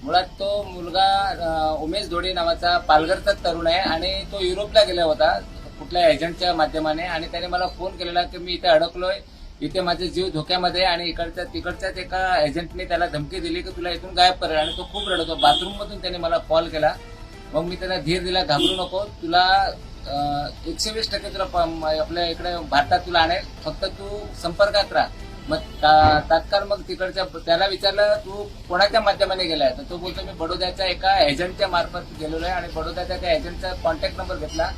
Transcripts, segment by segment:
मुळात तो मुलगा उमेश धोडे नावाचा पालघरचा तरुण आहे आणि तो युरोपला गेला होता कुठल्या एजंटच्या माध्यमाने आणि त्याने मला फोन केलेला की मी इथे अडकलोय, इथे माझे जीव धोक्यामध्ये आणि इकडच्या तिकडच्याच एका एजंटने त्याला धमकी दिली की तुला इथून गायब करेल आणि तो खूप रडतो. बाथरूम मधून त्याने मला कॉल केला. मग मी त्याला धीर दिला, घाबरू नको, तुला 120% तुला आपल्या इकडे भारतात तुला आणेल, फक्त तू संपर्कात राहा. मग तात्काळ मग तिकडच्या त्याला विचारलं तू कोणाच्या माध्यमाने गेलाय, तर तो बोलतो मी बडोद्याच्या एका एजंटच्या मार्फत गेलेलो आहे आणि बडोद्याच्या त्या एजंटचा कॉन्टॅक्ट नंबर घेतला.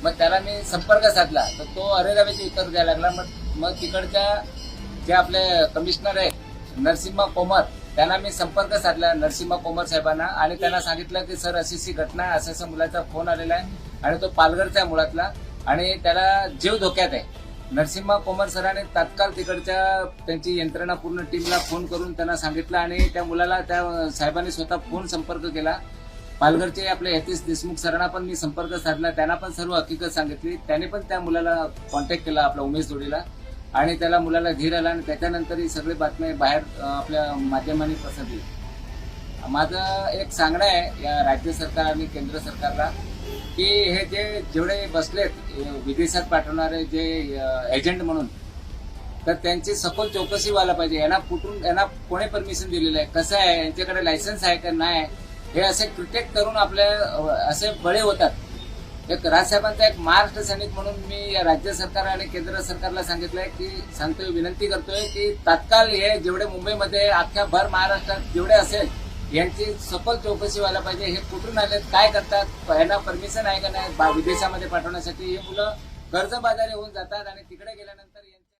मग त्याला मी संपर्क साधला तर तो अरेरावीचे उत्तर द्यायला लागला. मग तिकडच्या जे आपले कमिशनर आहेत नरसिम्हा कोमर, त्यांना मी संपर्क साधला, नरसिम्हा कोमर साहेबांना, आणि त्यांना सांगितलं की सर अशी घटना, असं मुलाचा फोन आलेला आहे आणि तो पालघरचा आहे मुळातला आणि त्याला जीव धोक्यात आहे. नरसिम्हा कोमर सरांनी तात्काळ तिकडच्या त्यांची यंत्रणा पूर्ण टीमला फोन करून त्यांना सांगितलं आणि त्या मुलाला त्या साहेबांनी स्वतः फोन संपर्क केला. पालघरचे आपले यतीश देशमुख सरांना पण मी संपर्क साधला, त्यांना पण सर्व हकीकत सांगितली. त्यांनी पण त्या मुलाला कॉन्टॅक्ट केला, आपल्या उमेश धोडीला, आणि त्याला मुलाला धीर आला आणि त्याच्यानंतर ही सगळी बातमी बाहेर आपल्या माध्यमांनी पसरली. माझं एक सांगणं आहे या राज्य सरकार आणि केंद्र सरकारला की हे जेवढे बसलेत विदेशात पाठवणारे जे एजंट म्हणून, तर त्यांची सखोल चौकशी व्हायला पाहिजे. यांना कोणी परमिशन दिलेलं आहे, कसं आहे, यांच्याकडे लायसन्स आहे का नाही, हे असे क्रिकेट करून आपल्या असे बळे होतात. एक राजसाहेबांचा एक महाराष्ट्र सैनिक म्हणून मी या राज्य सरकार आणि केंद्र सरकारला सांगितलंय की सांगतोय, विनंती करतोय की तात्काळ हे जेवढे मुंबईमध्ये अख्ख्या भर महाराष्ट्रात जेवढे असेल यांची सखोल चौकशी व्हायला पाहिजे. हे कुठून आलेत, काय करतात, यांना परमिशन आहे का नाही विदेशामध्ये पाठवण्यासाठी. हे मुलं कर्जबाजारी होऊन जातात आणि तिकडे गेल्यानंतर